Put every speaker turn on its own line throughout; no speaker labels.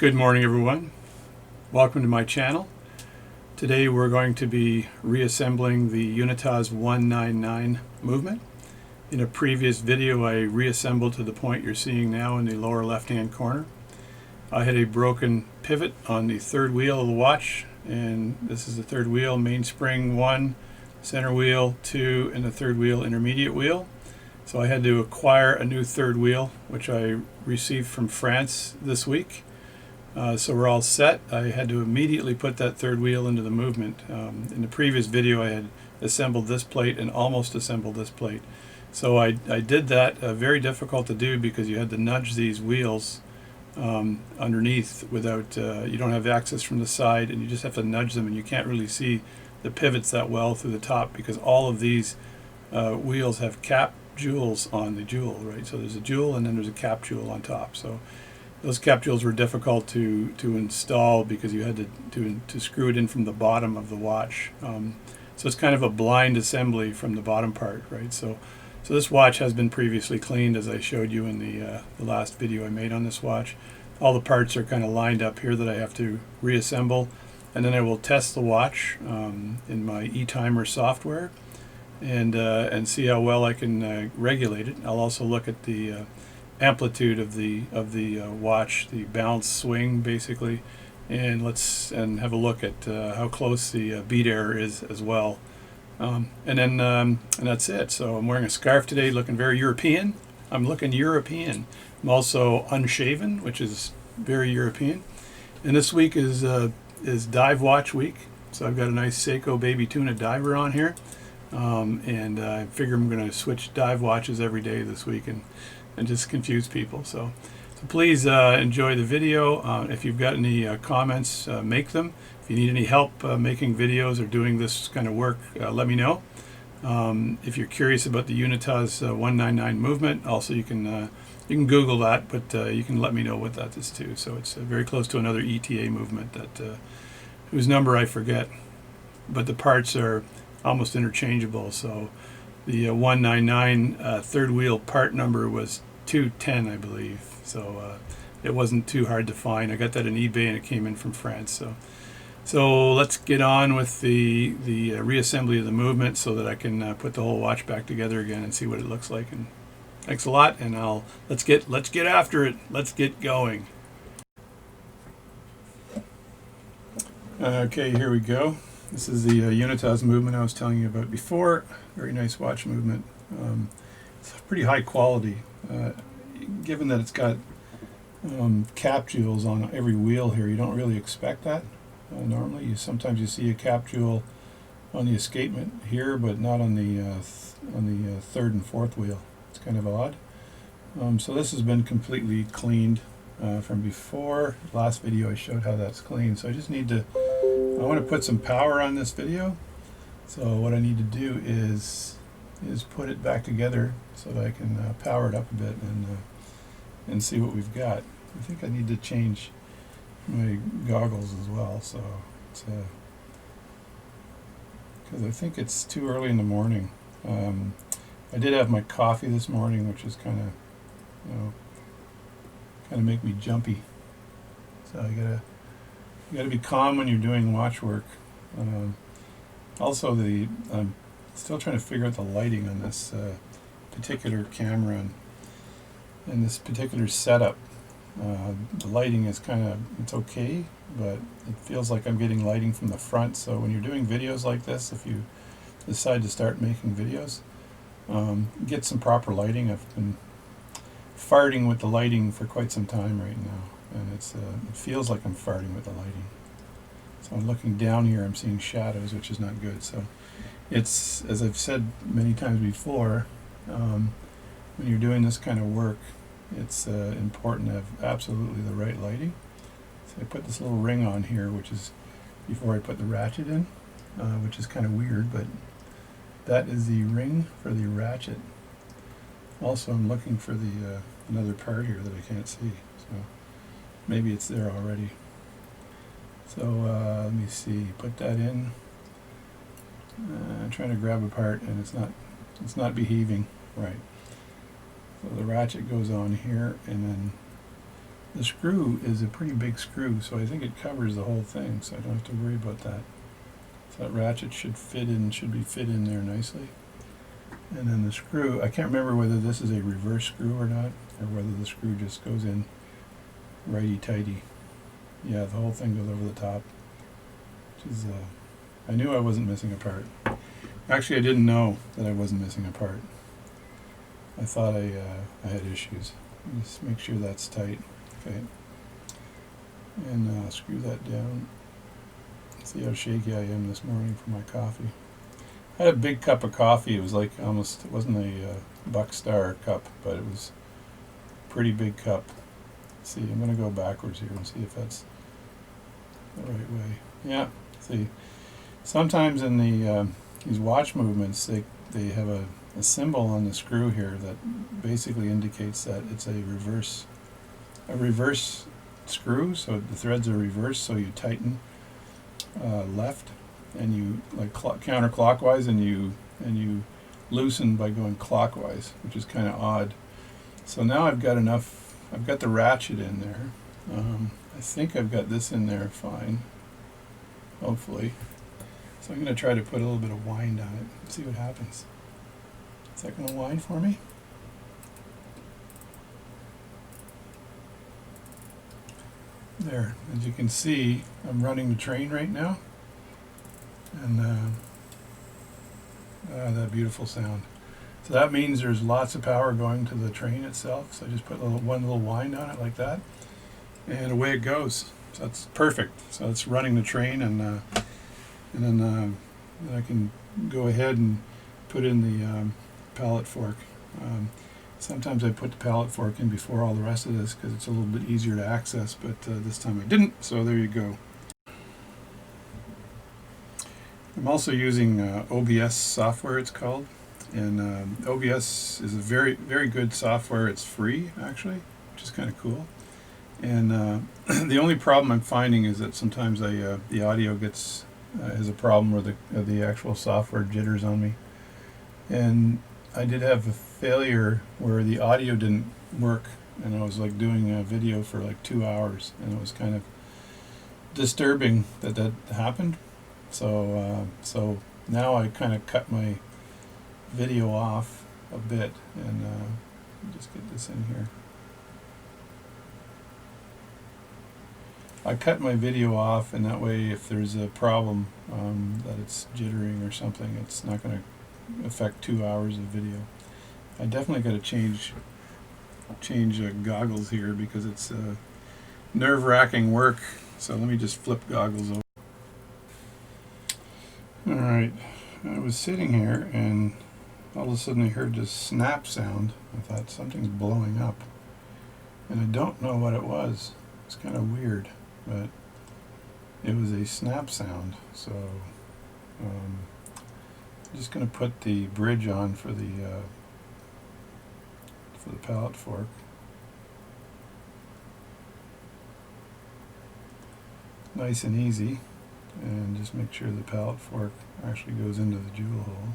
Good morning, everyone. Welcome to my channel. Today we're going to be reassembling the Unitas 199 movement. In a previous video I reassembled to the point you're seeing now in the lower left hand corner. I had a broken pivot on the third wheel of the watch, and this is the third wheel, mainspring 1, center wheel 2, and the third wheel intermediate wheel. So I had to acquire a new third wheel, which I received from France this week. So we're all set. I had to immediately put that third wheel into the movement. In the previous video I had assembled this plate and almost assembled this plate. So I did that, very difficult to do because you had to nudge these wheels underneath without, you don't have access from the side, and you just have to nudge them, and you can't really see the pivots that well through the top because all of these wheels have cap jewels on the jewel, right? So there's a jewel and then there's a cap jewel on top. So those cap jewels were difficult to install because you had to screw it in from the bottom of the watch. So it's kind of a blind assembly from the bottom part, right? So this watch has been previously cleaned, as I showed you in the last video I made on this watch. All the parts are kind of lined up here that I have to reassemble, and then I will test the watch in my eTimer software and see how well I can regulate it. I'll also look at the amplitude of the watch, the balance swing basically, and have a look at how close the beat error is as well. And that's it. So I'm wearing a scarf today, looking very European. I'm looking European. I'm also unshaven, which is very European. And this week is dive watch week. So I've got a nice Seiko Baby Tuna diver on here. And I figure I'm going to switch dive watches every day this week and just confuse people. So please enjoy the video. If you've got any comments, make them. If you need any help making videos or doing this kind of work, let me know. If you're curious about the Unitas 199 movement, also you can Google that, but you can let me know what that is too. So it's very close to another ETA movement that whose number I forget, but the parts are almost interchangeable. So the 199 third wheel part number was 210, I believe. So it wasn't too hard to find. I got that on eBay and it came in from France. So let's get on with the reassembly of the movement so that I can put the whole watch back together again and see what it looks like. And thanks a lot. And let's get after it. Let's get going. Okay, here we go. This is the Unitas movement I was telling you about before. Very nice watch movement. It's pretty high quality, given that it's got cap jewels on every wheel here. You don't really expect that normally. Sometimes you see a cap jewel on the escapement here, but not on the third and fourth wheel. It's kind of odd. So this has been completely cleaned from before. Last video I showed how that's cleaned. So I just need to. I want to put some power on this video. So what I need to do is put it back together so that I can power it up a bit and see what we've got. I think I need to change my goggles as well. So it's because I think it's too early in the morning. I did have my coffee this morning, which is kind of make me jumpy. So you gotta be calm when you're doing watch work. Also, I'm still trying to figure out the lighting on this particular camera and this particular setup. The lighting is it's okay, but it feels like I'm getting lighting from the front. So when you're doing videos like this, if you decide to start making videos, get some proper lighting. I've been farting with the lighting for quite some time right now, and it feels like I'm farting with the lighting. So I'm looking down here, I'm seeing shadows, which is not good. So it's, as I've said many times before, when you're doing this kind of work, it's important to have absolutely the right lighting. So I put this little ring on here, which is before I put the ratchet in, which is kind of weird, but that is the ring for the ratchet. Also, I'm looking for the another part here that I can't see. So maybe it's there already. So let me see. Put that in. I'm trying to grab a part, and it's not behaving right. So the ratchet goes on here, and then The screw is a pretty big screw, so I think it covers the whole thing, so I don't have to worry about that. So that ratchet should be fit in there nicely. And then the screw, I can't remember whether this is a reverse screw or not, or whether the screw just goes in righty-tighty. Yeah, the whole thing goes over the top. Which is, I knew I wasn't missing a part. Actually, I didn't know that I wasn't missing a part. I thought I had issues. Just make sure that's tight. Okay. And screw that down. See how shaky I am this morning for my coffee. I had a big cup of coffee. It was like almost, it wasn't a Buck Star cup, but it was a pretty big cup. Let's see, I'm going to go backwards here and see if that's the right way. Yeah, see, sometimes in the these watch movements, they have a symbol on the screw here that basically indicates that it's a reverse screw, so the threads are reversed, so you tighten left, and you like counterclockwise, and you loosen by going clockwise, which is kind of odd. So now I've got the ratchet in there. I think I've got this in there fine, hopefully. So I'm going to try to put a little bit of wind on it and see what happens. Is that going to wind for me? There, as you can see, I'm running the train right now, and that beautiful sound. So that means there's lots of power going to the train itself. So I just put one little wind on it like that, and away it goes. So that's perfect. So it's running the train, and then I can go ahead and put in the pallet fork. Sometimes I put the pallet fork in before all the rest of this because it's a little bit easier to access, but this time I didn't, so there you go. I'm also using OBS software, it's called, and OBS is a very, very good software. It's free, actually, which is kind of cool. And the only problem I'm finding is that sometimes the audio has a problem where the actual software jitters on me. And I did have a failure where the audio didn't work, and I was like doing a video for like 2 hours, and it was kind of disturbing that happened. So now I kind of cut my video off a bit, and just get this in here. I cut my video off, and that way if there's a problem that it's jittering or something, it's not going to affect 2 hours of video. I definitely got to change goggles here because it's nerve-wracking work. So let me just flip goggles over. Alright, I was sitting here and all of a sudden I heard this snap sound. I thought something's blowing up, and I don't know what it was. It's kind of weird, but it was a snap sound. So I'm just going to put the bridge on for the pallet fork. Nice and easy, and just make sure the pallet fork actually goes into the jewel hole.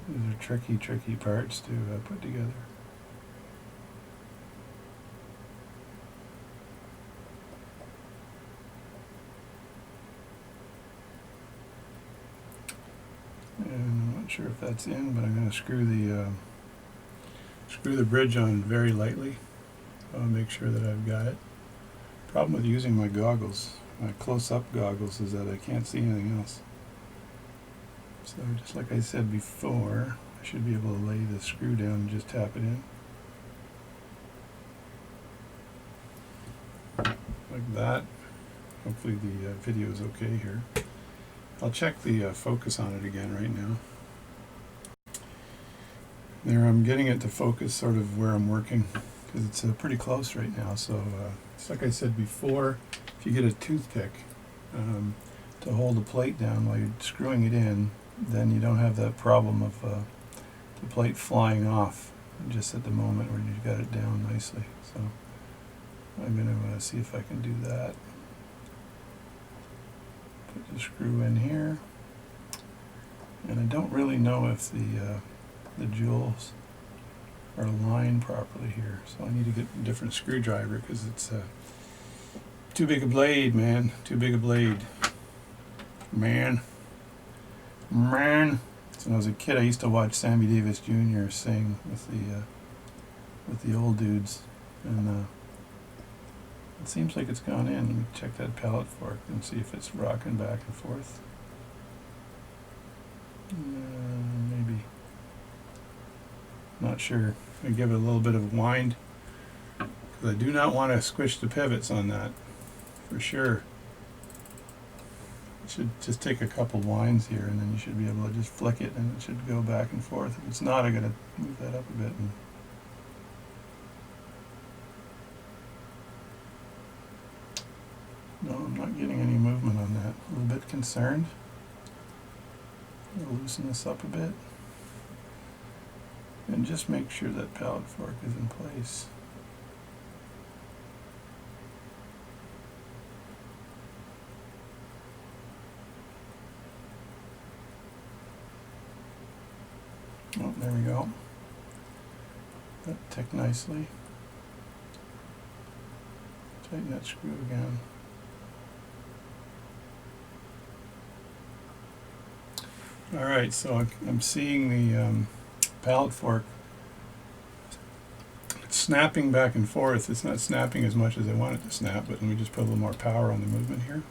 These are tricky parts to put together. And I'm not sure if that's in, but I'm going to screw the bridge on very lightly. I'll make sure that I've got it. Problem with using my goggles, my close-up goggles, is that I can't see anything else. So just like I said before, I should be able to lay the screw down and just tap it in. Like that. Hopefully the video is okay here. I'll check the focus on it again right now. There, I'm getting it to focus sort of where I'm working, because it's pretty close right now. So it's like I said before, if you get a toothpick to hold the plate down while you're screwing it in, then you don't have that problem of the plate flying off just at the moment where you've got it down nicely. So I'm going to see if I can do that. Put the screw in here, And I don't really know if the jewels are aligned properly here, so I need to get a different screwdriver because it's too big a blade, man. Too big a blade. Man. So when I was a kid, I used to watch Sammy Davis Jr. sing with the old dudes, and it seems like it's gone in. Let me check that pallet fork and see if it's rocking back and forth. Maybe. Not sure. I give it a little bit of wind because I do not want to squish the pivots on that, for sure. You should just take a couple winds here, and then you should be able to just flick it, and it should go back and forth. If it's not, I'm going to move that up a bit. No, I'm not getting any movement on that. A little bit concerned. I'll loosen this up a bit. And just make sure that pallet fork is in place. Oh, there we go. That ticked nicely. Tighten that screw again. Alright, so I'm seeing the pallet fork. It's snapping back and forth. It's not snapping as much as I want it to snap, but let me just put a little more power on the movement here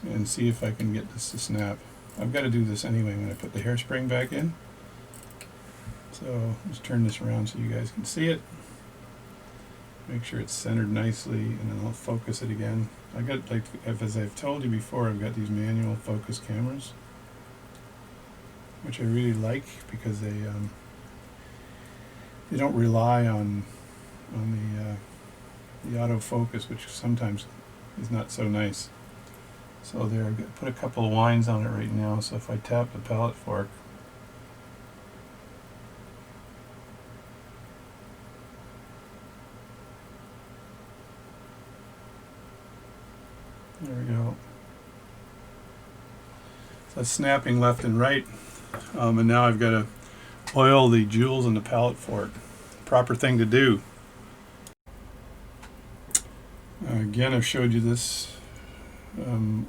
and see if I can get this to snap. I've got to do this anyway when I put the hairspring back in. So let's turn this around so you guys can see it. Make sure it's centered nicely, and then I'll focus it again. I got, like, as I've told you before, I've got these manual focus cameras, which I really like because they don't rely on the autofocus, which sometimes is not so nice. So there, I'm going to put a couple of winds on it right now. So if I tap the pallet fork, there we go. So that's snapping left and right. And now I've got to oil the jewels in the pallet fork. Proper thing to do. Again, I've showed you this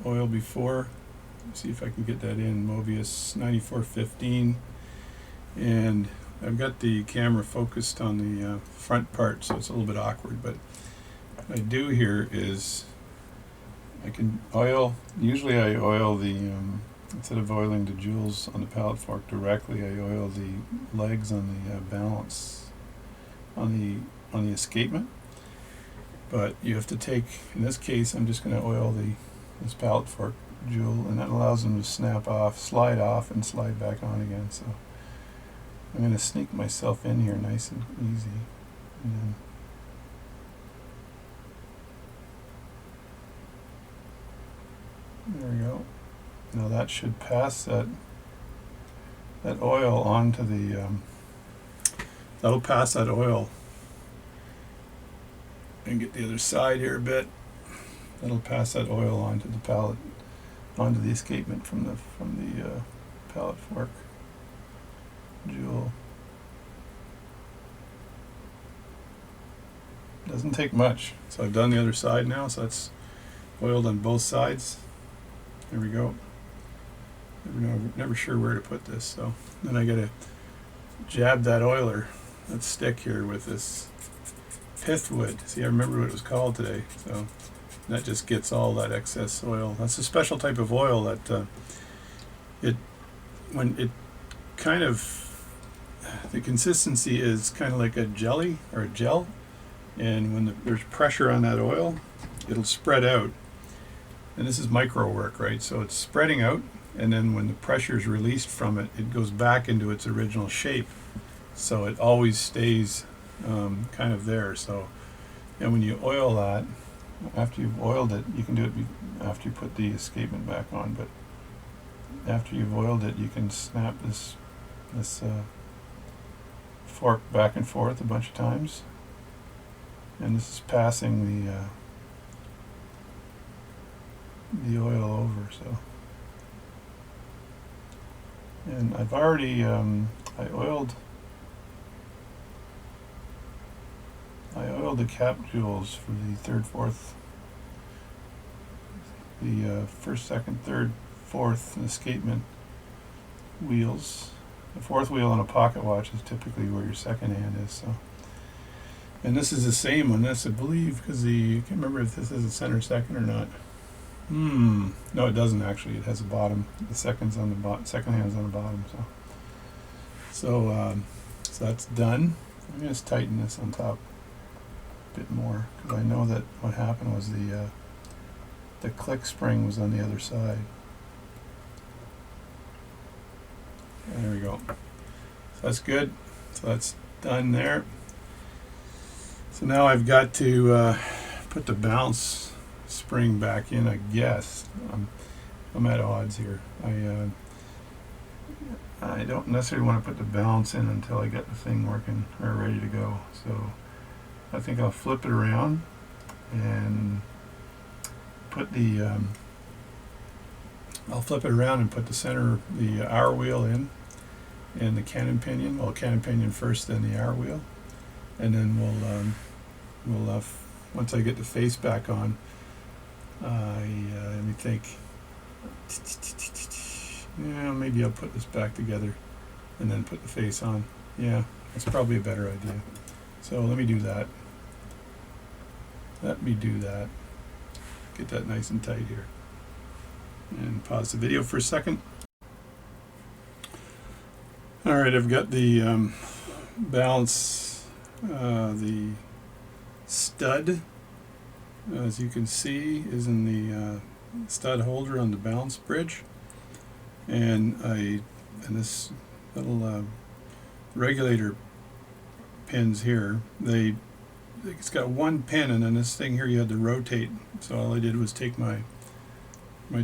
oil before. Let's see if I can get that in. Mobius 9415. And I've got the camera focused on the front part, so it's a little bit awkward. But what I do here is I can oil. Usually I oil the instead of oiling the jewels on the pallet fork directly, I oil the legs on the balance on the escapement. But you have to take, in this case, I'm just going to oil this pallet fork jewel, and that allows them to snap off, slide off, and slide back on again. So I'm going to sneak myself in here nice and easy, and then there we go. Now that should pass that oil onto the, that'll pass that oil and get the other side here a bit. That'll pass that oil onto the pallet, onto the escapement from the pallet fork jewel. Doesn't take much. So I've done the other side now, so that's oiled on both sides. There we go. Never sure where to put this, so then I gotta jab that oiler, that stick here, with this pith wood. See, I remember what it was called today. So that just gets all that excess oil. That's a special type of oil that when it kind of, the consistency is kind of like a jelly or a gel, and when there's pressure on that oil, it'll spread out. And this is micro work, right? So it's spreading out, and then when the pressure is released from it, it goes back into its original shape. So it always stays kind of there. So, and when you oil that, after you've oiled it, you can do it after you put the escapement back on, but after you've oiled it, you can snap this fork back and forth a bunch of times, and this is passing the oil over. So And I've already I oiled the cap jewels for the third, fourth, the first, second, third, fourth escapement wheels. The fourth wheel on a pocket watch is typically where your second hand is. So, and this is the same on this, I believe, because I can't remember if this is a center second or not. No, it doesn't actually. It has a bottom. The second's on the bottom. Second hand's on the bottom. So that's done. I'm gonna just tighten this on top a bit more because I know that what happened was the click spring was on the other side. And there we go. So that's good. So that's done there. So now I've got to put the balance spring back in, I guess. I'm at odds here. I don't necessarily want to put the balance in until I get the thing working or ready to go. So I think I'll flip it around and put the center, the hour wheel in, and the cannon pinion. Well, cannon pinion first, then the hour wheel, and then we'll once I get the face back on, let me think. Yeah, maybe I'll put this back together and then put the face on. Yeah, that's probably a better idea. So let me do that. Get that nice and tight here. And pause the video for a second. Alright, I've got the balance, the stud, as you can see, is in the stud holder on the balance bridge. And this little regulator pins here, it's got one pin, and then this thing here you had to rotate. So all I did was take my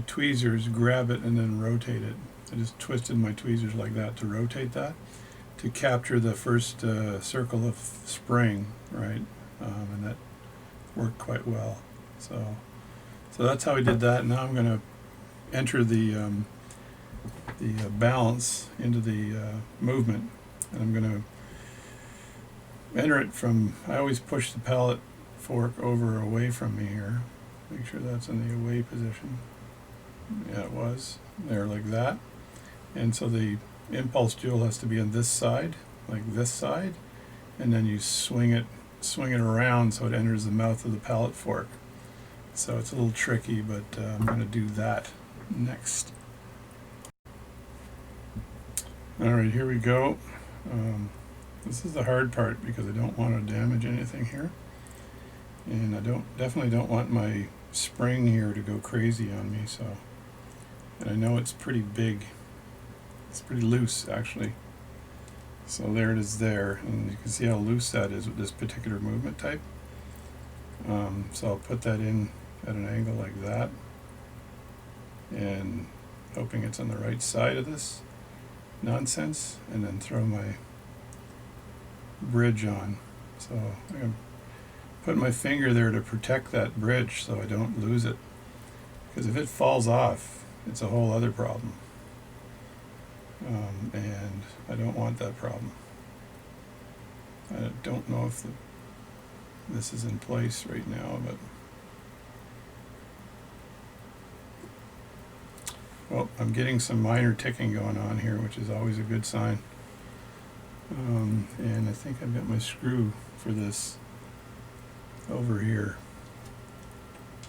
tweezers, grab it, and then rotate it. I just twisted my tweezers like that to rotate that, to capture the first circle of spring, right? And that worked quite well. So that's how we did that. Now I'm going to enter the balance into the movement, and I'm going to enter it from, I always push the pallet fork over away from me here. Make sure that's in the away position. Yeah, it was. There, like that. And so the impulse jewel has to be on this side, like this side, and then you swing it around so it enters the mouth of the pallet fork. So it's a little tricky, but I'm going to do that next. Alright, here we go. This is the hard part because I don't want to damage anything here, and I definitely don't want my spring here to go crazy on me. So, and I know it's pretty big. It's pretty loose actually. So there it is there, and you can see how loose that is with this particular movement type. So I'll put that in at an angle like that, and hoping it's on the right side of this nonsense, and then throw my bridge on. So I'm going to put my finger there to protect that bridge so I don't lose it, because if it falls off, it's a whole other problem. And I don't want that problem. I don't know if this is in place right now, but well, I'm getting some minor ticking going on here, which is always a good sign. And I think I've got my screw for this over here.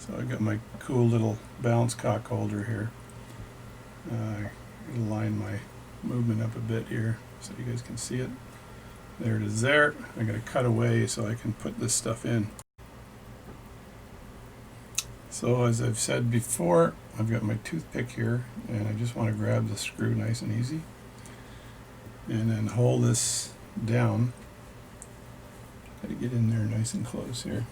So I've got my cool little balance cock holder here. I'll line my movement up a bit here so you guys can see it. There it is there. I'm going to cut away so I can put this stuff in. So as I've said before, I've got my toothpick here, and I just want to grab the screw nice and easy and then hold this down. Got to get in there nice and close here.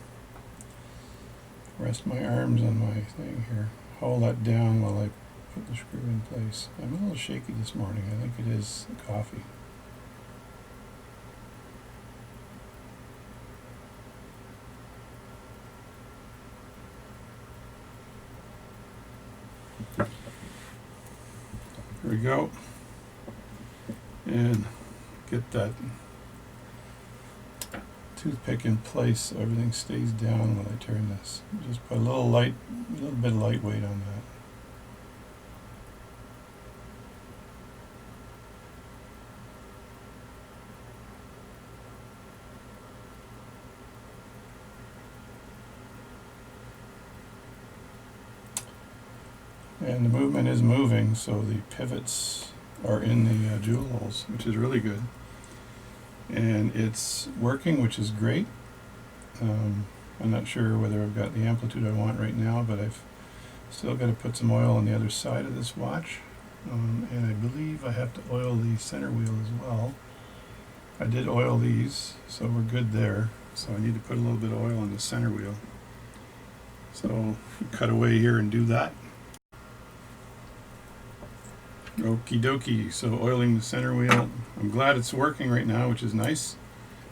Rest my arms on my thing here. Hold that down while I put the screw in place. I'm a little shaky this morning. I think it is the coffee. Here we go. and get that toothpick in place so everything stays down when I turn this. Just put a little bit of lightweight on that. And the movement is moving, so the pivots are in the jewel holes, which is really good. And it's working, which is great. I'm not sure whether I've got the amplitude I want right now, but I've still got to put some oil on the other side of this watch. And I believe I have to oil the center wheel as well. I did oil these, so we're good there. So I need to put a little bit of oil on the center wheel. So cut away here and do that. Okie dokie, so oiling the center wheel. I'm glad it's working right now, which is nice,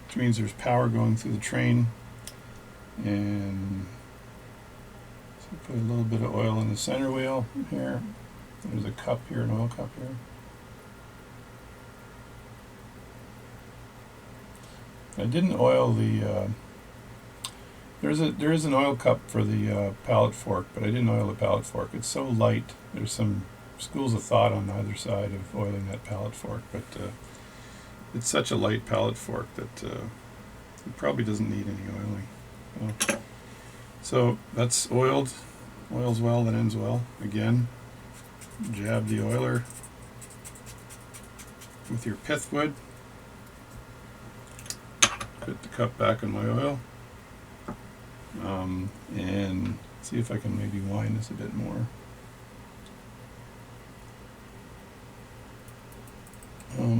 which means there's power going through the train. And so put a little bit of oil in the center wheel here. There's a cup here, an oil cup here. I didn't oil the, there is an oil cup for the pallet fork, but I didn't oil the pallet fork. It's so light. There's some schools of thought on either side of oiling that pallet fork, but it's such a light pallet fork that it probably doesn't need any oiling. So that's oiled. Oils well, that ends well. Again, jab the oiler with your pith wood. Put the cup back in my oil. And see if I can maybe wind this a bit more.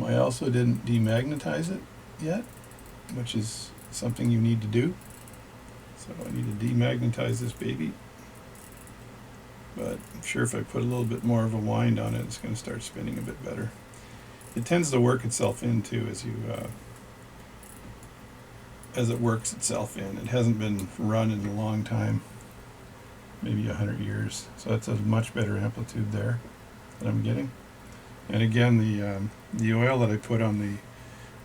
I also didn't demagnetize it yet, which is something you need to do. So I need to demagnetize this baby. But I'm sure if I put a little bit more of a wind on it, it's going to start spinning a bit better. It tends to work itself in too as it works itself in. It hasn't been run in a long time, maybe 100 years. So that's a much better amplitude there that I'm getting. And again, the oil that I put on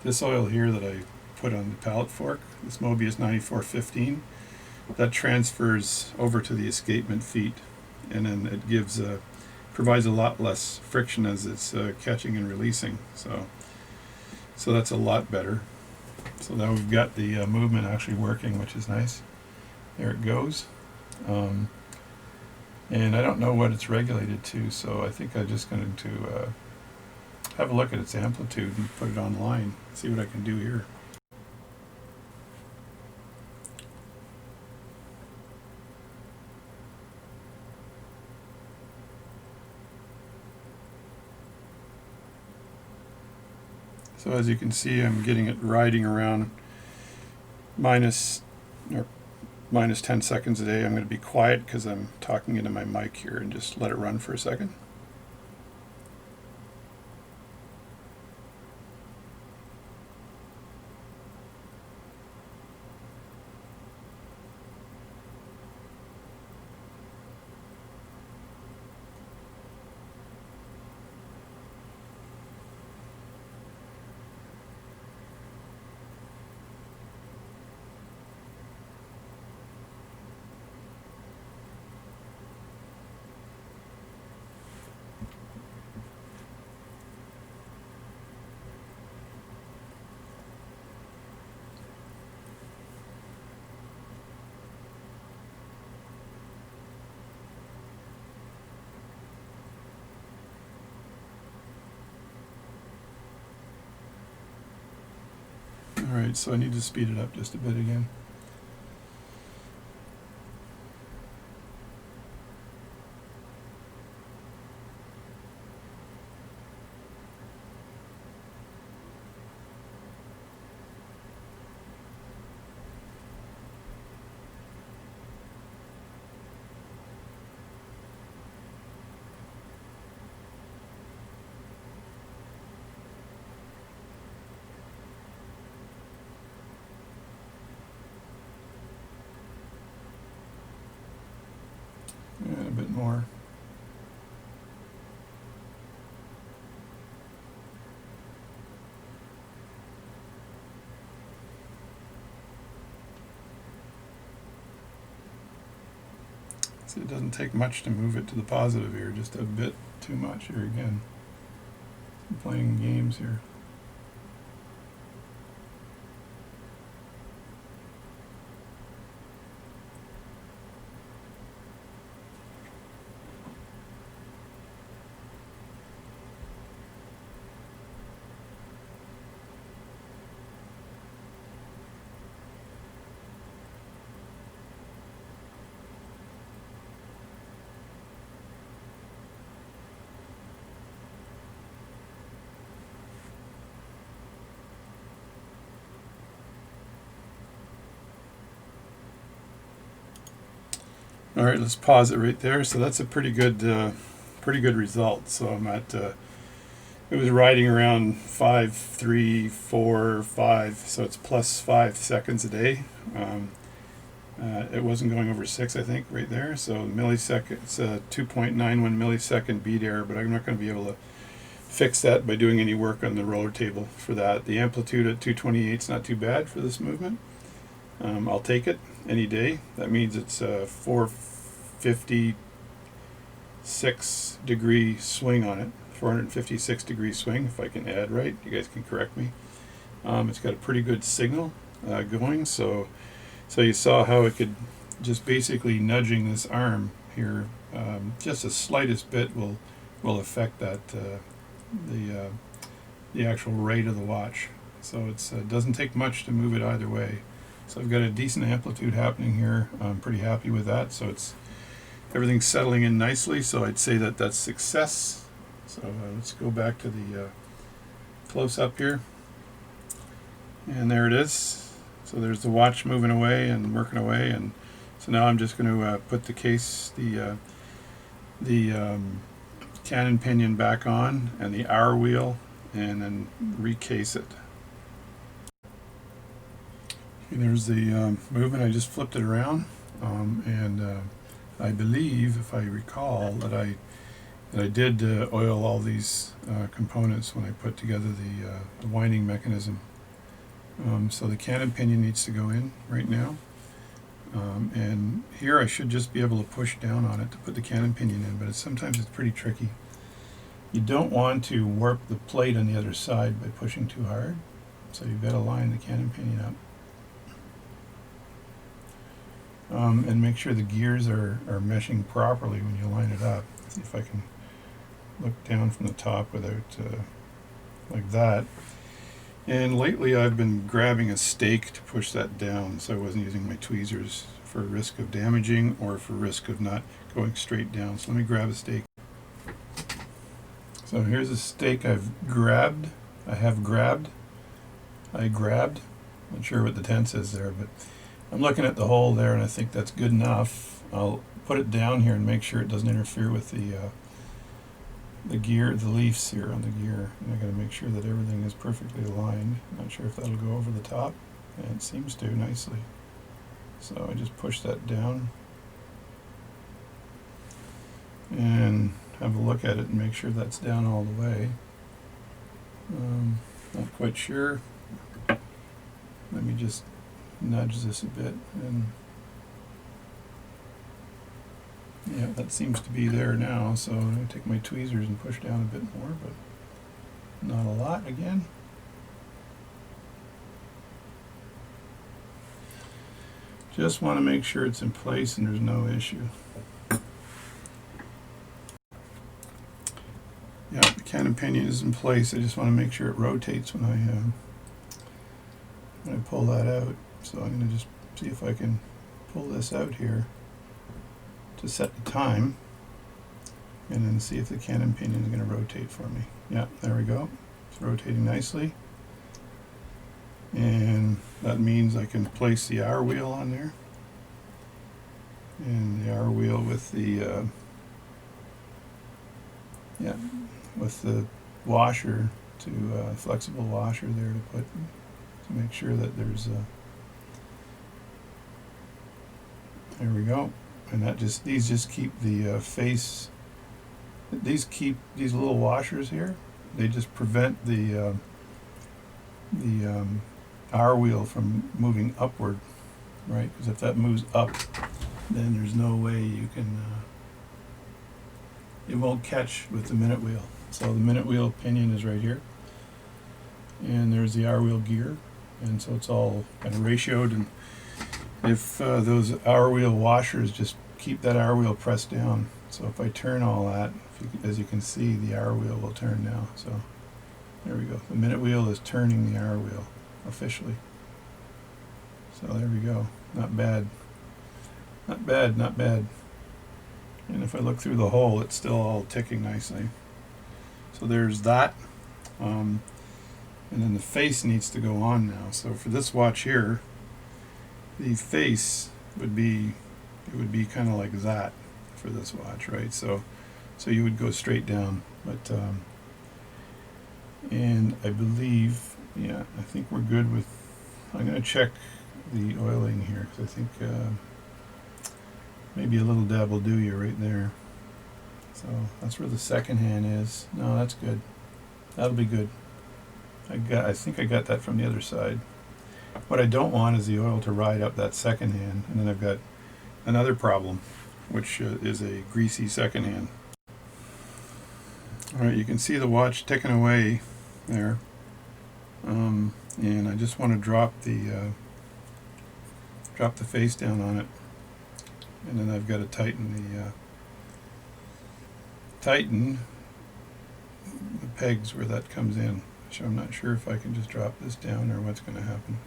this oil here that I put on the pallet fork, this Mobius 9415, that transfers over to the escapement feet, and then it provides a lot less friction as it's catching and releasing. So that's a lot better. So now we've got the movement actually working, which is nice. There it goes. And I don't know what it's regulated to, so I think I'm just going to have a look at its amplitude and put it online, see what I can do here. So as you can see, I'm getting it riding around minus 10 seconds a day. I'm going to be quiet because I'm talking into my mic here and just let it run for a second. Alright, so I need to speed it up just a bit again. And a bit more. So it doesn't take much to move it to the positive here, just a bit too much here again. I'm playing games here. All right, let's pause it right there. So that's a pretty good result. So I'm at it was riding around 5, 3, 4, 5. So it's plus 5 seconds a day. It wasn't going over 6, I think, right there. So milliseconds, 2.91 millisecond beat error. But I'm not going to be able to fix that by doing any work on the roller table for that. The amplitude at 228 is not too bad for this movement. I'll take it any day. That means it's a 456 degree swing on it. 456 degree swing, if I can add right. You guys can correct me. It's got a pretty good signal going. So you saw how it could just basically nudging this arm here, just the slightest bit will affect that the actual rate of the watch. So it doesn't take much to move it either way. So I've got a decent amplitude happening here. I'm pretty happy with that. So everything's settling in nicely. So I'd say that that's success. So let's go back to the close-up here. And there it is. So there's the watch moving away and working away. And so now I'm just going to put the case, the canon pinion back on and the hour wheel, and then recase it. And there's the movement. I just flipped it around, and I believe, if I recall, that I did oil all these components when I put together the winding mechanism. So the canon pinion needs to go in right now, and here I should just be able to push down on it to put the canon pinion in, but sometimes it's pretty tricky. You don't want to warp the plate on the other side by pushing too hard, so you've got to line the canon pinion up. And make sure the gears are meshing properly when you line it up. Let's see if I can look down from the top without like that. And lately I've been grabbing a stake to push that down, so I wasn't using my tweezers for risk of damaging or for risk of not going straight down. So let me grab a stake. So here's a stake I've grabbed. Not sure what the tense is there, but I'm looking at the hole there, and I think that's good enough. I'll put it down here and make sure it doesn't interfere with the gear, the leaves here on the gear. And I got to make sure that everything is perfectly aligned. Not sure if that'll go over the top, and it seems to nicely. So I just push that down and have a look at it and make sure that's down all the way. Not quite sure. Let me just nudge this a bit, and yeah, that seems to be there now. So I'm going to take my tweezers and push down a bit more, but not a lot again. Just want to make sure it's in place and there's no issue. Yeah, the canon pinion is in place. I just want to make sure it rotates when I pull that out. So I'm going to just see if I can pull this out here to set the time, and then see if the canon pinion is going to rotate for me. Yeah, there we go. It's rotating nicely. And that means I can place the hour wheel on there. And the hour wheel with the with the washer, flexible washer there to put, to make sure that there's there we go. And that these just keep the face, these little washers here, they just prevent the hour wheel from moving upward, right? Because if that moves up, then there's no way you can, it won't catch with the minute wheel. So the minute wheel pinion is right here, and there's the hour wheel gear, and so it's all kind of ratioed, and if those hour wheel washers just keep that hour wheel pressed down. So if I turn all that, as you can see, the hour wheel will turn now. So there we go. The minute wheel is turning the hour wheel officially. So there we go. Not bad. Not bad, not bad. And if I look through the hole, it's still all ticking nicely. So there's that. And then the face needs to go on now. So for this watch here, the face would be, it would be kind of like that for this watch, right? So you would go straight down, but and I believe, yeah, I think we're good with, I'm going to check the oiling here, because I think maybe a little dab will do you right there. So that's where the second hand is. No, that's good. That'll be good. I think I got that from the other side. What I don't want is the oil to ride up that second hand, and then I've got another problem, which is a greasy second hand. Alright, you can see the watch ticking away there, and I just want to drop the face down on it, and then I've got to tighten the pegs where that comes in. So I'm not sure if I can just drop this down or what's going to happen.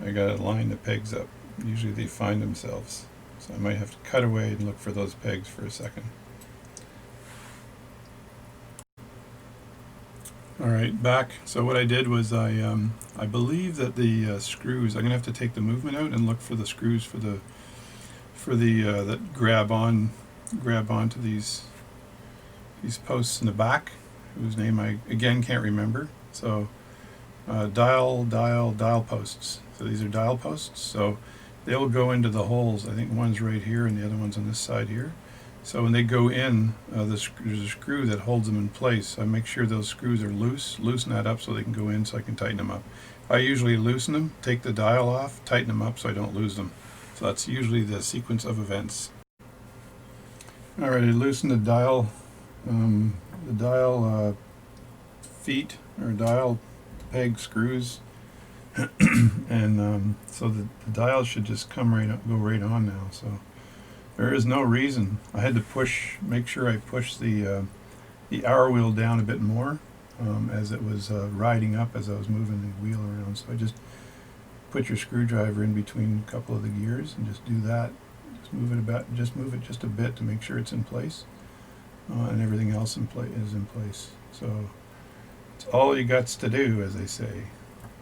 I got to line the pegs up. Usually they find themselves, so I might have to cut away and look for those pegs for a second. Alright, back. So what I did was I believe that the screws, I'm going to have to take the movement out and look for the screws for the that grab onto these posts in the back, whose name I again can't remember. So dial posts. So these are dial posts. So they'll go into the holes. I think one's right here and the other one's on this side here. So when they go in, there's a screw that holds them in place. I make sure those screws are loose, loosen that up so they can go in, so I can tighten them up. I usually loosen them, take the dial off, tighten them up so I don't lose them. So that's usually the sequence of events. Alright, I loosened the dial feet or dial peg screws, and so the dial should just go right on now. So there is no reason. I had to make sure I pushed the hour wheel down a bit more as it was riding up as I was moving the wheel around. So I just put your screwdriver in between a couple of the gears and just do that. Just move it just a bit to make sure it's in place, and everything else is in place. So it's all you got to do, as they say.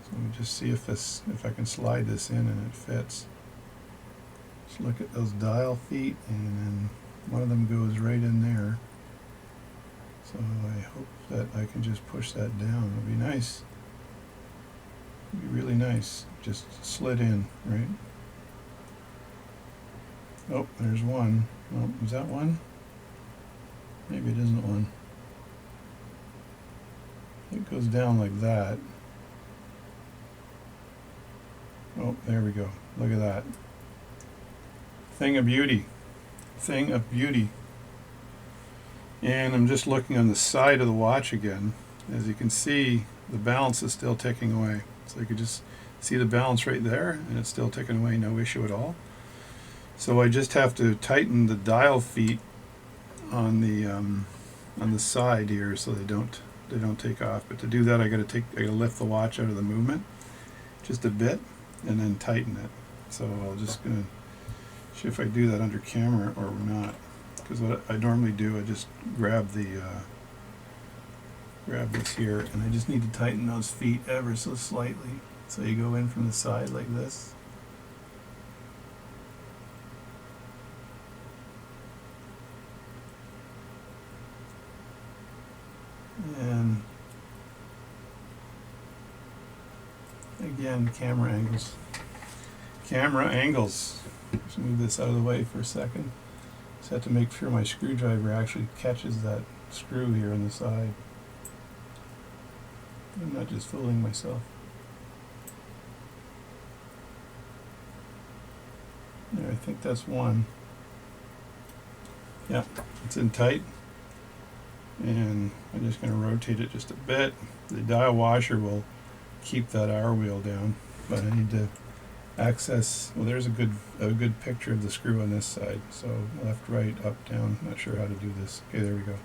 So let me just see if I can slide this in and it fits. Just look at those dial feet, and then one of them goes right in there. So I hope that I can just push that down. It'll be nice. It'll be really nice. Just slid in, right? Oh, there's one. Oh, is that one? Maybe it isn't one. It goes down like that. Oh, there we go. Look at that. Thing of beauty. Thing of beauty. And I'm just looking on the side of the watch again. As you can see, the balance is still ticking away. So you can just see the balance right there, and it's still ticking away, no issue at all. So I just have to tighten the dial feet on the side here so they don't take off. But to do that, I got to lift the watch out of the movement just a bit and then tighten it. So I'll just gonna see if I do that under camera or not. Because what I normally do, I just grab this here, and I just need to tighten those feet ever so slightly. So you go in from the side like this. And again, camera angles. Camera angles. Just move this out of the way for a second. Just have to make sure my screwdriver actually catches that screw here on the side. I'm not just fooling myself. Yeah, I think that's one. Yeah, it's in tight. And I'm just going to rotate it just a bit. The dial washer will keep that hour wheel down, but I need to access, well, there's a good picture of the screw on this side. So left, right, up, down. Not sure how to do this. Okay, there we go.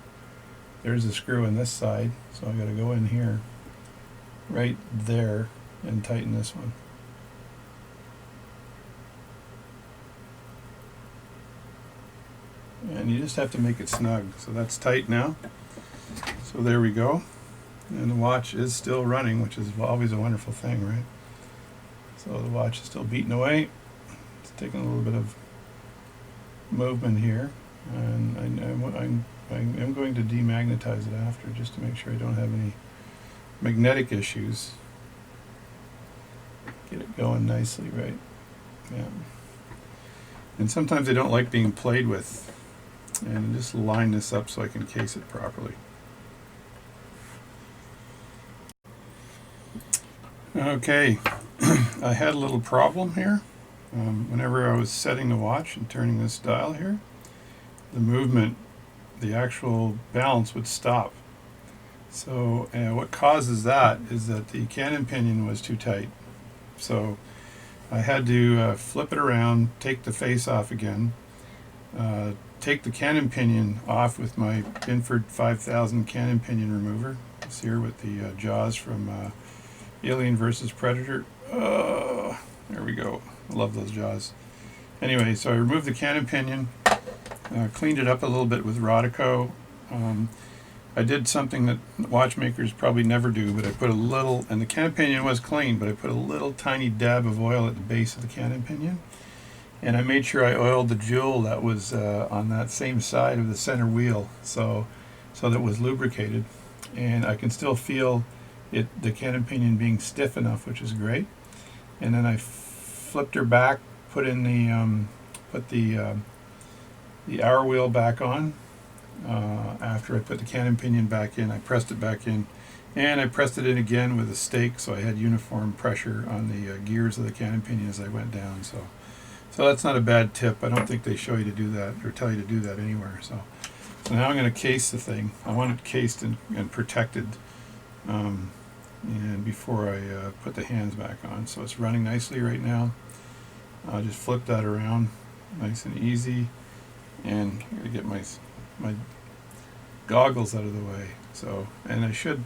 There's the screw on this side, so I got to go in here, right there, and tighten this one. And you just have to make it snug. So that's tight now. So there we go. And the watch is still running, which is always a wonderful thing, right? So the watch is still beating away. It's taking a little bit of movement here. And I'm going to demagnetize it after, just to make sure I don't have any magnetic issues. Get it going nicely, right? Yeah. And sometimes I don't like being played with. And just line this up so I can case it properly. Okay, I had a little problem here. Whenever I was setting the watch and turning this dial here, the movement, the actual balance would stop. So what causes that is that the cannon pinion was too tight. So I had to flip it around, take the face off again, take the cannon pinion off with my Binford 5000 cannon pinion remover. It's here with the jaws from Alien vs. Predator. There we go. I love those jaws. Anyway, so I removed the cannon pinion, cleaned it up a little bit with Rodico. I did something that watchmakers probably never do, but I put a little, and the cannon pinion was clean, but I put a little tiny dab of oil at the base of the cannon pinion. And I made sure I oiled the jewel that was on that same side of the center wheel, so that it was lubricated. And I can still feel the cannon pinion being stiff enough, which is great. And then I flipped her back, put in the hour wheel back on. After I put the cannon pinion back in, I pressed it back in, and I pressed it in again with a stake, so I had uniform pressure on the gears of the cannon pinion as I went down. So that's not a bad tip. I don't think they show you to do that or tell you to do that anywhere. So now I'm going to case the thing. I want it cased and protected, and before I put the hands back on. So it's running nicely right now. I'll just flip that around, nice and easy, and I'm going to get my goggles out of the way. So, and I should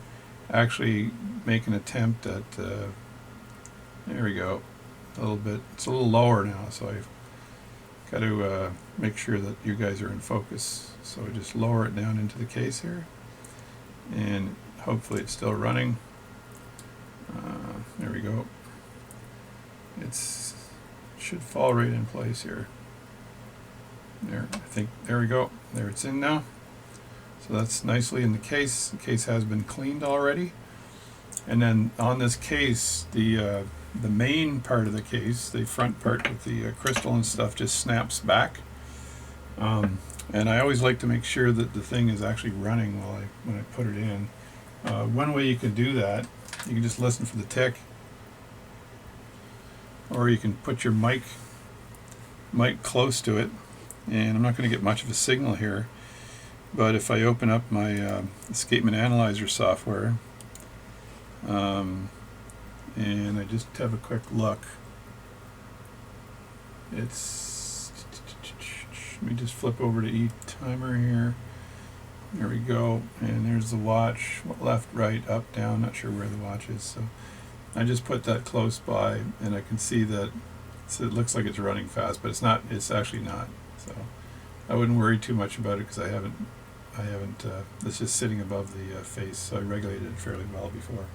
actually make an attempt at, there we go, a little bit, it's a little lower now, so I've got to make sure that you guys are in focus. So just lower it down into the case here, and hopefully it's still running. There we go. Should fall right in place here. There, I think, there we go. There it's in now. So that's nicely in the case. The case has been cleaned already. And then on this case, the main part of the case, the front part with the crystal and stuff, just snaps back. And I always like to make sure that the thing is actually running when I put it in. One way you can do that, you can just listen for the tick, or you can put your mic close to it. And I'm not going to get much of a signal here, but if I open up my escapement analyzer software, and I just have a quick look, let me just flip over to E-timer here. There we go, and there's the watch, left, right, up, down, not sure where the watch is. So I just put that close by, and I can see that it looks like it's running fast, but it's not. It's actually not. So I wouldn't worry too much about it, because I haven't. It's just sitting above the face, so I regulated it fairly well before.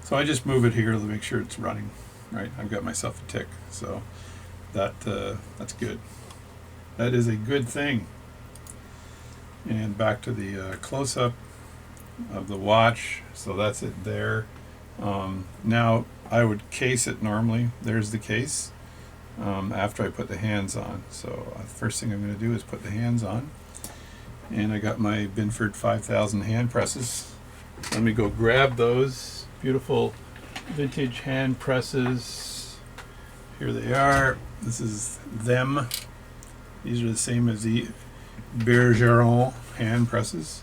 So I just move it here to make sure it's running. Right, I've got myself a tick, so that's good. That is a good thing. And back to the close-up of the watch. So that's it there. Now I would case it normally. There's the case. After I put the hands on. So first thing I'm going to do is put the hands on. And I got my Binford 5000 hand presses. Let me go grab those beautiful vintage hand presses. here they are. This is them. These are the same as the Bergeron hand presses.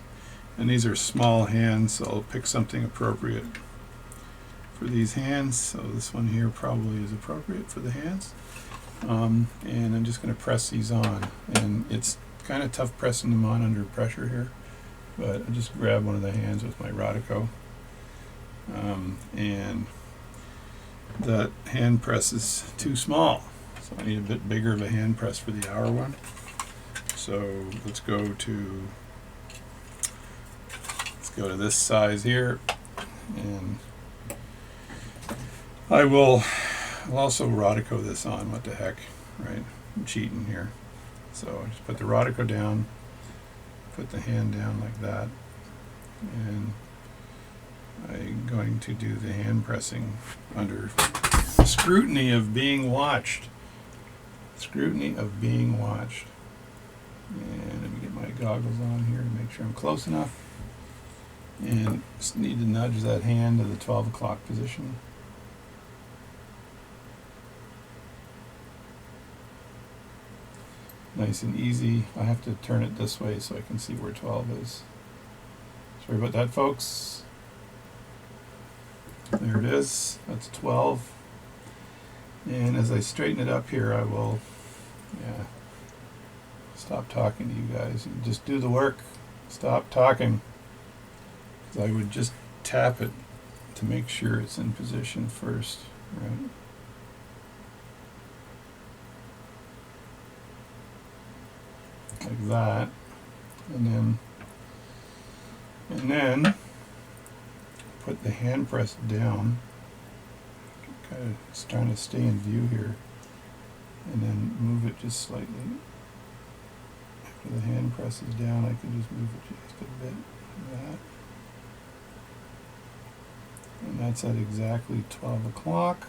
And these are small hands, so I'll pick something appropriate for these hands. So this one here probably is appropriate for the hands. And I'm just going to press these on. And it's kind of tough pressing them on under pressure here. But I just grab one of the hands with my Rodico. And that hand press is too small. So I need a bit bigger of a hand press for the hour one. So let's go to this size here, and I'll also Rodico this on. What the heck, right? I'm cheating here. So I just put the Rodico down, put the hand down like that, and I'm going to do the hand pressing under scrutiny of being watched. Scrutiny of being watched. And let me get my goggles on here to make sure I'm close enough. And just need to nudge that hand to the 12 o'clock position. Nice and easy. I have to turn it this way so I can see where 12 is. Sorry about that, folks. There it is. That's 12. And as I straighten it up here, I will stop talking to you guys and just do the work. Stop talking. I would just tap it to make sure it's in position first, right? Like that. And then put the hand press down. Kind of trying to stay in view here. And then move it just slightly. After the hand press is down, I can just move it just a bit like that. And that's at exactly 12 o'clock.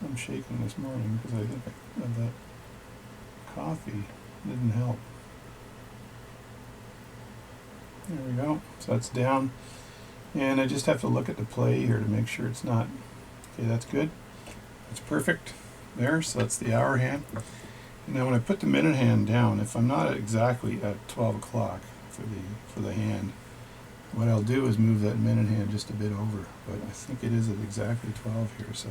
I'm shaking this morning because I think I had that coffee. Didn't help. There we go. So that's down. And I just have to look at the play here to make sure it's not. Okay, that's good. That's perfect there. So that's the hour hand. And now when I put the minute hand down, if I'm not exactly at 12 o'clock for the hand, what I'll do is move that minute hand just a bit over, but I think it is at exactly 12 here, so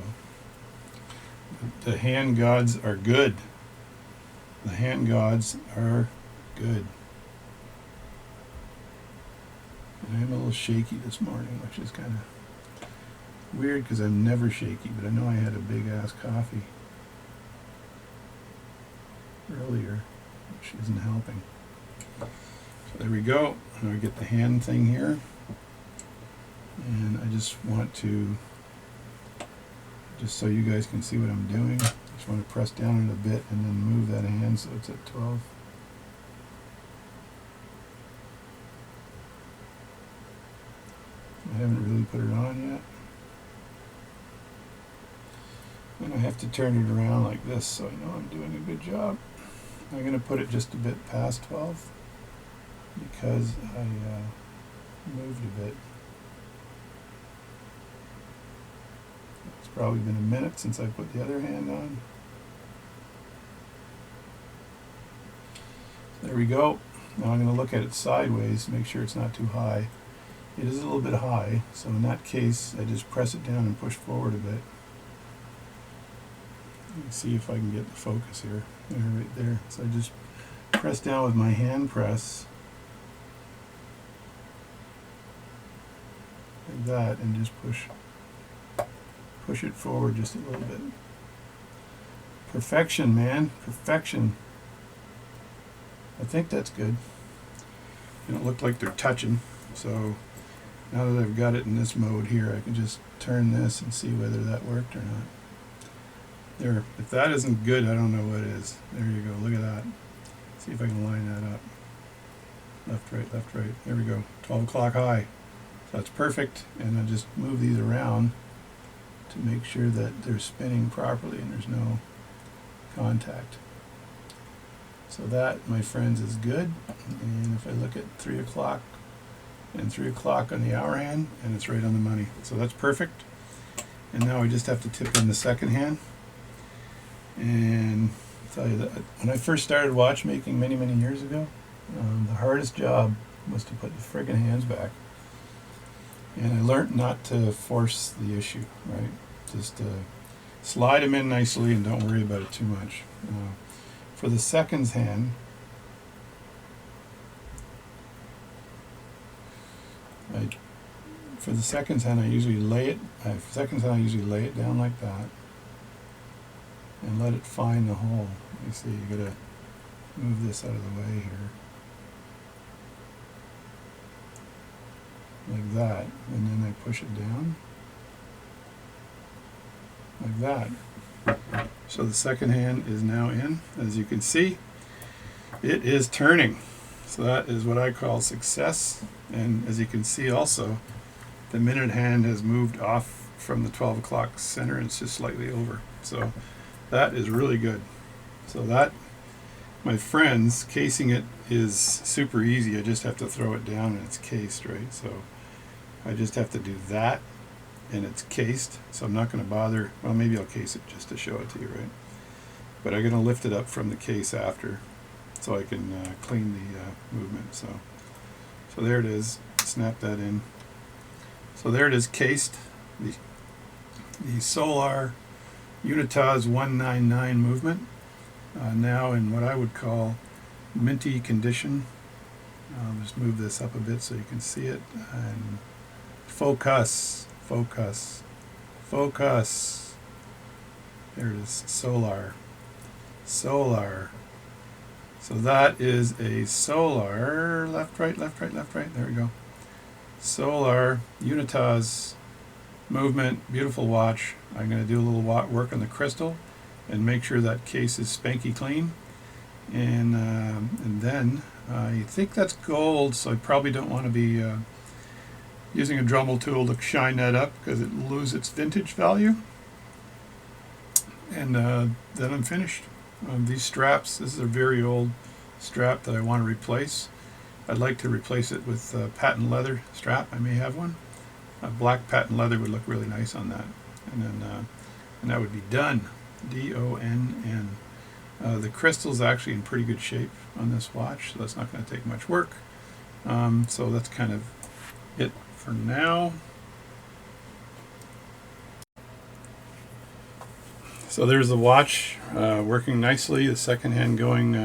the hand gods are good. The hand gods are good. And I'm a little shaky this morning, which is kind of weird because I'm never shaky, but I know I had a big ass coffee earlier, which isn't helping. So there we go. Now we get the hand thing here, and I just want to, just so you guys can see what I'm doing, I just want to press down it a bit and then move that hand so it's at 12. I haven't really put it on yet. And I have to turn it around like this so I know I'm doing a good job. I'm going to put it just a bit past 12. Because I moved a bit. It's probably been a minute since I put the other hand on. There we go. Now I'm going to look at it sideways to make sure it's not too high. It is a little bit high, so in that case I just press it down and push forward a bit. Let's see if I can get the focus here. There, right there. So I just press down with my hand press like that and just push it forward just a little bit. Perfection, man. Perfection. I think that's good. They don't look like they're touching, so now that I've got it in this mode here, I can just turn this and see whether that worked or not. There, if that isn't good, I don't know what is. There you go, look at that. See if I can line that up. Left, right. There we go, 12 o'clock high. So that's perfect, and I just move these around to make sure that they're spinning properly and there's no contact. So that, my friends, is good. And if I look at 3 o'clock and 3 o'clock on the hour hand, and it's right on the money. So that's perfect. And now I just have to tip in the second hand. And I'll tell you that when I first started watchmaking many years ago, the hardest job was to put the friggin' hands back. And I learned not to force the issue, right? Just slide them in nicely and don't worry about it too much. For the seconds hand, I usually lay it down like that and let it find the hole. You see, you gotta move this out of the way here, like that, and then I push it down like that. So the second hand is now in. As you can see, it is turning. So that is what I call success. And as you can see also, the minute hand has moved off from the 12 o'clock center and it's just slightly over. So that is really good. So that, my friends, casing it is super easy. I just have to throw it down and it's cased, right? So I just have to do that and it's cased. So I'm not going to bother. Well, maybe I'll case it just to show it to you, right? But I'm going to lift it up from the case after so I can clean the movement. So there it is. Snap that in. So there it is, cased. The Solar Unitas 199 movement. Now in what I would call minty condition. I'll just move this up a bit so you can see it. And focus, focus, focus. There it is, Solar. Solar. So that is a Solar, left, right, left, right, left, right. There we go. Solar Unitas movement, beautiful watch. I'm going to do a little work on the crystal and make sure that case is spanky clean. And then I think that's gold, so I probably don't want to be using a Dremel tool to shine that up because it will lose its vintage value. And then I'm finished. These straps, this is a very old strap that I want to replace. I'd like to replace it with a patent leather strap. I may have one. Black patent leather would look really nice on that. And then and that would be done. D-O-N-N. The crystal's actually in pretty good shape on this watch, so that's not going to take much work. So that's kind of it for now. So there's the watch working nicely. The second hand going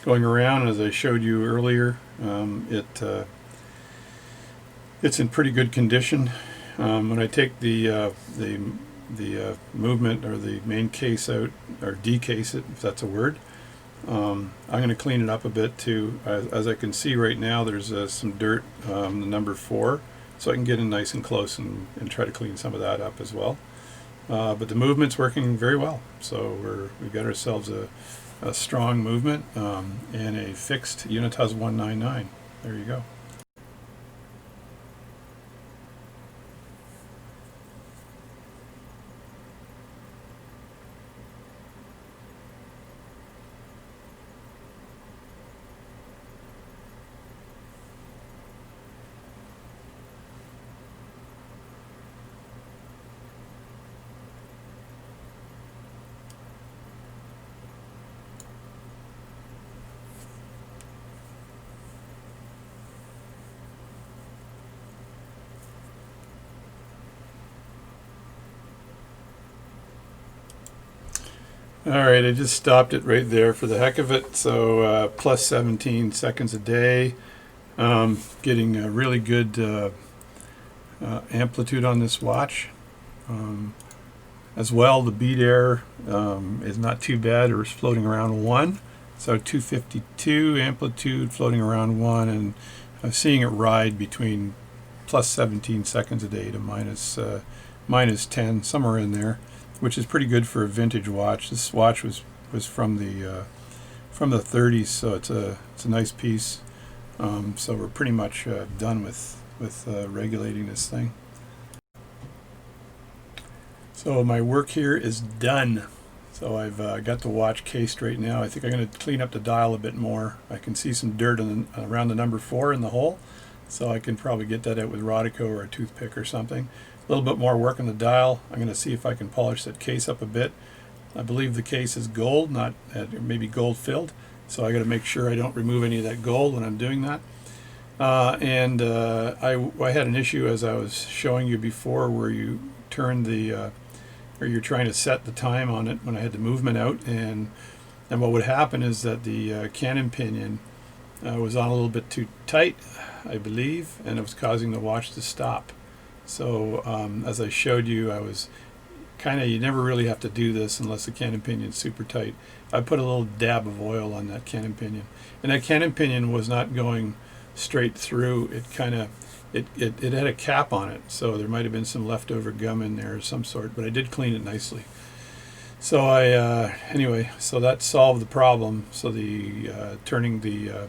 around, as I showed you earlier. It's in pretty good condition. When I take the movement or the main case out, or decase it, if that's a word, I'm going to clean it up a bit too. As I can see right now, there's some dirt, the number 4, so I can get in nice and close and try to clean some of that up as well. But the movement's working very well, so we've got ourselves a strong movement and a fixed Unitas 199. There you go. Alright, I just stopped it right there for the heck of it. So plus 17 seconds a day. Getting a really good amplitude on this watch. As well, the beat error is not too bad, or is floating around 1. So 252 amplitude floating around 1, and I'm seeing it ride between plus 17 seconds a day to minus 10, somewhere in there, which is pretty good for a vintage watch. This watch was from the 30s, so it's a nice piece. So we're pretty much done with regulating this thing. So my work here is done. So I've got the watch cased right now. I think I'm going to clean up the dial a bit more. I can see some dirt around the number 4 in the hole, so I can probably get that out with Rodico or a toothpick or something. A little bit more work on the dial. I'm going to see if I can polish that case up a bit. I believe the case is gold, not maybe gold filled, so I got to make sure I don't remove any of that gold when I'm doing that. I had an issue, as I was showing you before, where you turn the or you're trying to set the time on it when I had the movement out, and what would happen is that the canon pinion was on a little bit too tight, I believe, and it was causing the watch to stop. So as I showed you, I was you never really have to do this unless the canon pinion is super tight. I put a little dab of oil on that canon pinion, and that canon pinion was not going straight through. It had a cap on it, so there might have been some leftover gum in there of some sort, but I did clean it nicely. So anyway, so that solved the problem. So the turning the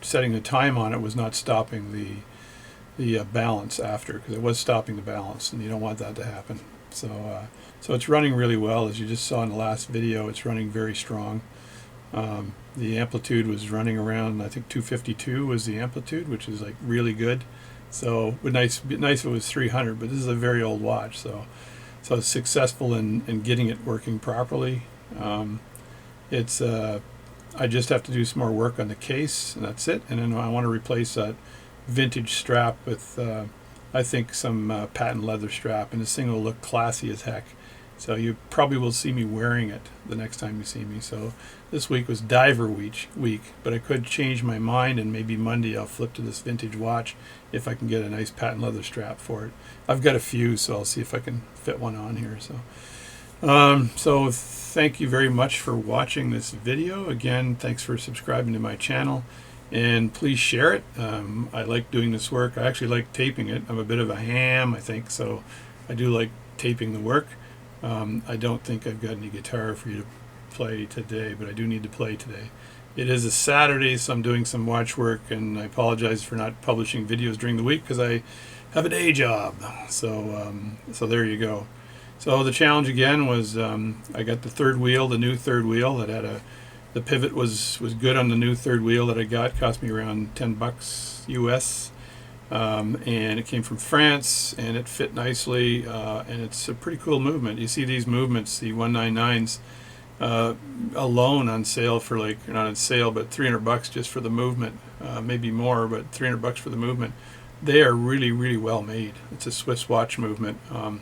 setting the time on it was not stopping the balance after, because it was stopping the balance, and you don't want that to happen. So it's running really well. As you just saw in the last video, it's running very strong. The amplitude was running around, I think 252 was the amplitude, which is like really good. So it'd be nice if it was 300, but this is a very old watch, so it's successful in getting it working properly. I just have to do some more work on the case, and that's it. And then I want to replace that vintage strap with I think some patent leather strap, and this thing will look classy as heck. So you probably will see me wearing it the next time you see me. So this week was diver week, but I could change my mind, and maybe Monday I'll flip to this vintage watch if I can get a nice patent leather strap for it. I've got a few, so I'll see if I can fit one on here. So thank you very much for watching this video. Again, thanks for subscribing to my channel, and please share it. I like doing this work. I actually like taping it. I'm a bit of a ham, I think, so I do like taping the work. I don't think I've got any guitar for you to play today, but I do need to play today. It is a Saturday, so I'm doing some watch work, and I apologize for not publishing videos during the week because I have a day job. So there you go. So the challenge again was I got the third wheel, the new third wheel that had the pivot was good on the new third wheel that I got. Cost me around $10 US. And it came from France, and it fit nicely, and it's a pretty cool movement. You see these movements, the 199s, alone on sale for, like, not on sale, but $300 just for the movement, maybe more, but $300 for the movement. They are really, really well made. It's a Swiss watch movement, and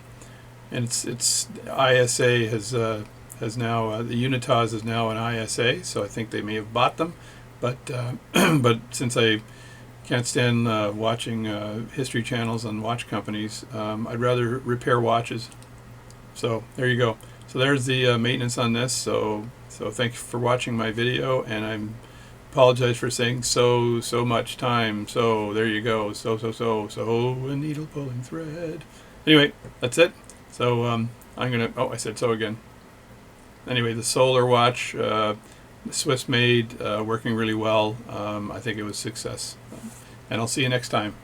it's ISA has now the Unitas is now an ISA, so I think they may have bought them, but but since I can't stand watching history channels on watch companies, I'd rather repair watches. So there you go. So there's the maintenance on this. So thank you for watching my video, and I apologize for saying so much time. So there you go. So a needle pulling thread. Anyway, that's it. So I'm gonna. Oh, I said so again. Anyway, the solar watch, Swiss made, working really well. I think it was a success. And I'll see you next time.